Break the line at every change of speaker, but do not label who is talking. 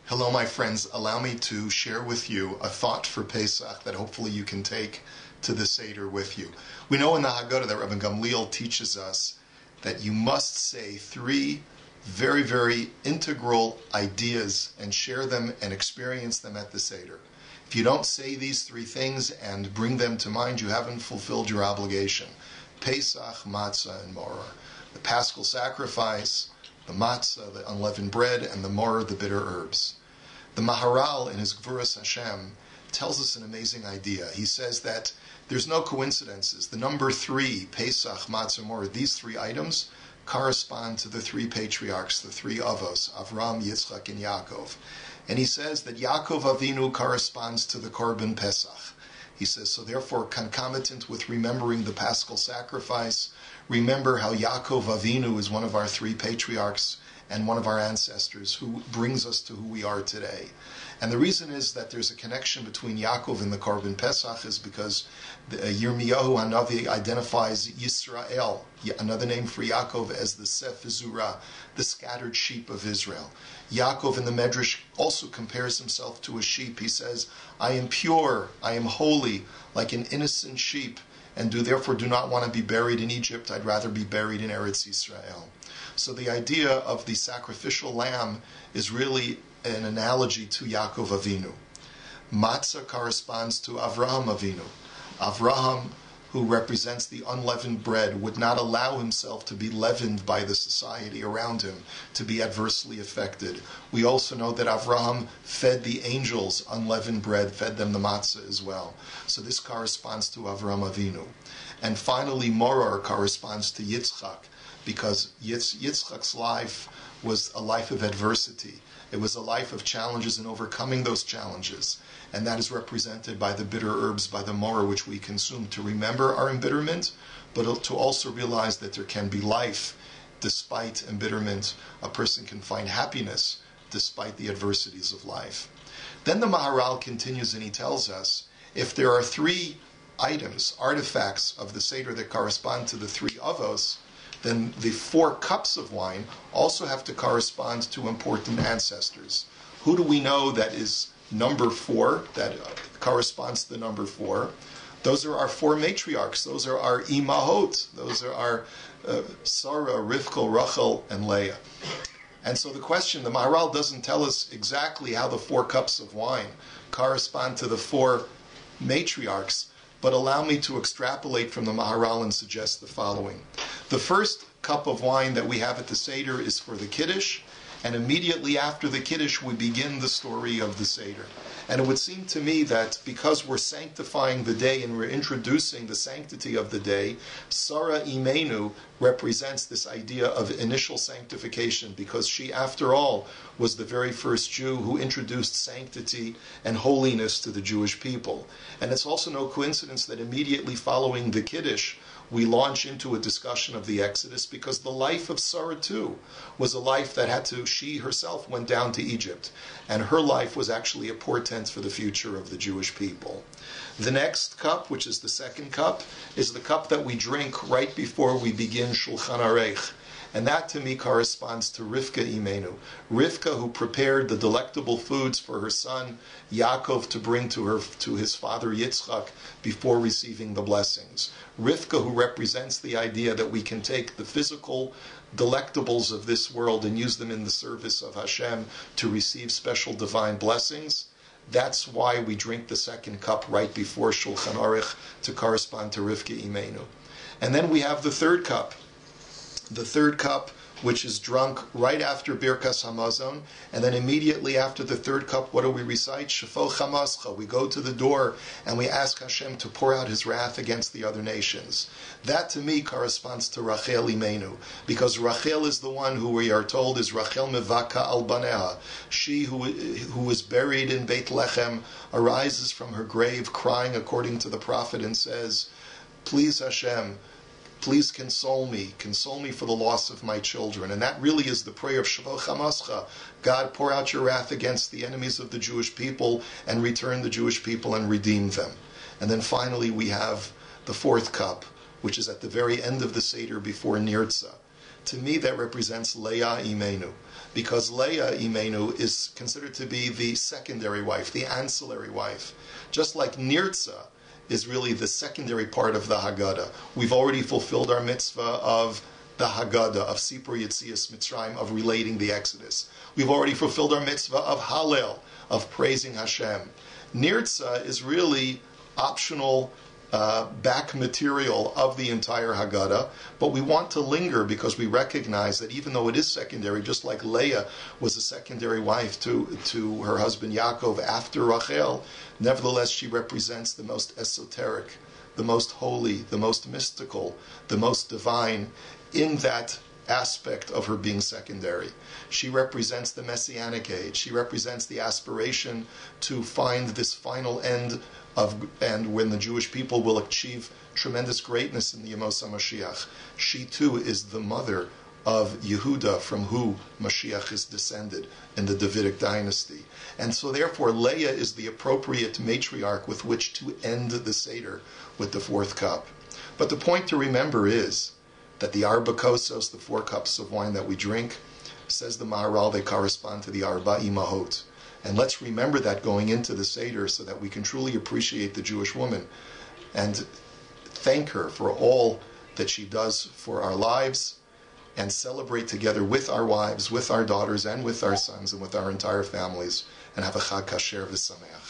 Hello, my friends. Allow me to share with you a thought for Pesach that hopefully you can take to the Seder with you. We know in the Haggadah that Rabbi Gamliel teaches us that you must say three very, very integral ideas and share them and experience them at the Seder. If you don't say these three things and bring them to mind, you haven't fulfilled your obligation. Pesach, matzah, and maror. The Paschal sacrifice, the matzah, the unleavened bread, and the maror, the bitter herbs. The Maharal in his Gvuras Hashem tells us an amazing idea. He says that there's no coincidences. The number three, Pesach, matzah, maror, these three items correspond to the three patriarchs, the three avos, Avraham, Yitzchak, and Yaakov. And he says that Yaakov Avinu corresponds to the Korban Pesach. He says, so therefore, concomitant with remembering the Paschal sacrifice, remember how Yaakov Avinu is one of our three patriarchs and one of our ancestors who brings us to who we are today. And the reason is that there's a connection between Yaakov and the Korban Pesach is because Yirmiyahu Hanavi identifies Yisrael, another name for Yaakov, as the Sef Zurah, the scattered sheep of Israel. Yaakov in the Medrash also compares himself to a sheep. He says, I am pure, I am holy, like an innocent sheep, and therefore do not want to be buried in Egypt. I'd rather be buried in Eretz Yisrael. So the idea of the sacrificial lamb is really an analogy to Yaakov Avinu. Matzah corresponds to Avraham Avinu. Avraham, who represents the unleavened bread, would not allow himself to be leavened by the society around him, to be adversely affected. We also know that Avraham fed the angels unleavened bread, fed them the matzah as well. So this corresponds to Avraham Avinu. And finally, maror corresponds to Yitzchak, because Yitzchak's life was a life of adversity. It was a life of challenges and overcoming those challenges. And that is represented by the bitter herbs, by the maror which we consume to remember our embitterment, but to also realize that there can be life despite embitterment. A person can find happiness despite the adversities of life. Then the Maharal continues and he tells us, if there are three items, artifacts of the Seder that correspond to the three avos, then the 4 cups of wine also have to correspond to important ancestors. Who do we know that is number 4, that corresponds to the number 4? Those are our 4 matriarchs. Those are our imahot. Those are our Sarah, Rivka, Rachel, and Leah. And so the question, the Maharal doesn't tell us exactly how the 4 cups of wine correspond to the 4 matriarchs, but allow me to extrapolate from the Maharal and suggest the following. The first cup of wine that we have at the Seder is for the Kiddush, and immediately after the Kiddush we begin the story of the Seder. And it would seem to me that because we're sanctifying the day and we're introducing the sanctity of the day, Sarah Imenu represents this idea of initial sanctification, because she, after all, was the very first Jew who introduced sanctity and holiness to the Jewish people. And it's also no coincidence that immediately following the Kiddush, we launch into a discussion of the Exodus, because the life of Sarah too was a life that she herself went down to Egypt, and her life was actually a portent for the future of the Jewish people. The next cup, which is the second cup, is the cup that we drink right before we begin Shulchan Aruch. And that to me corresponds to Rivka Imenu. Rivka, who prepared the delectable foods for her son Yaakov to bring to his father Yitzchak before receiving the blessings. Rivka, who represents the idea that we can take the physical delectables of this world and use them in the service of Hashem to receive special divine blessings. That's why we drink the second cup right before Shulchan Aruch, to correspond to Rivka Imenu. And then we have the third cup. The third cup, which is drunk right after Birkas Hamazon, and then immediately after the third cup, what do we recite? Shafo Chamascha. We go to the door and we ask Hashem to pour out His wrath against the other nations. That to me corresponds to Rachel Imenu, because Rachel is the one who we are told is Rachel Mevaka al Baneha. She who was buried in Beit Lechem arises from her grave crying according to the prophet and says, please Hashem, please console me for the loss of my children. And that really is the prayer of Shavo Chamascha. God, pour out your wrath against the enemies of the Jewish people and return the Jewish people and redeem them. And then finally we have the fourth cup, which is at the very end of the Seder before Nirtza. to me that represents Leah Imenu, because Leah Imenu is considered to be the secondary wife, the ancillary wife. Just like Nirtza is really the secondary part of the Haggadah. We've already fulfilled our mitzvah of the Haggadah, of Sipur Yetzias Mitzrayim, of relating the Exodus. We've already fulfilled our mitzvah of Hallel, of praising Hashem. Nirtza is really optional back material of the entire Haggadah, but we want to linger because we recognize that even though it is secondary, just like Leah was a secondary wife to her husband Yaakov after Rachel, nevertheless she represents the most esoteric, the most holy, the most mystical, the most divine in that aspect of her being secondary. She represents the Messianic age. She represents the aspiration to find this final end and when the Jewish people will achieve tremendous greatness in the Yemos HaMashiach. She too is the mother of Yehuda, from who Mashiach is descended in the Davidic dynasty. And so therefore Leah is the appropriate matriarch with which to end the Seder with the fourth cup. But the point to remember is that the Arba Kosos, the 4 cups of wine that we drink, says the Maharal, they correspond to the Arba Imahot. And let's remember that going into the Seder so that we can truly appreciate the Jewish woman and thank her for all that she does for our lives and celebrate together with our wives, with our daughters, and with our sons, and with our entire families, and have a Chag Kasher V'Sameach.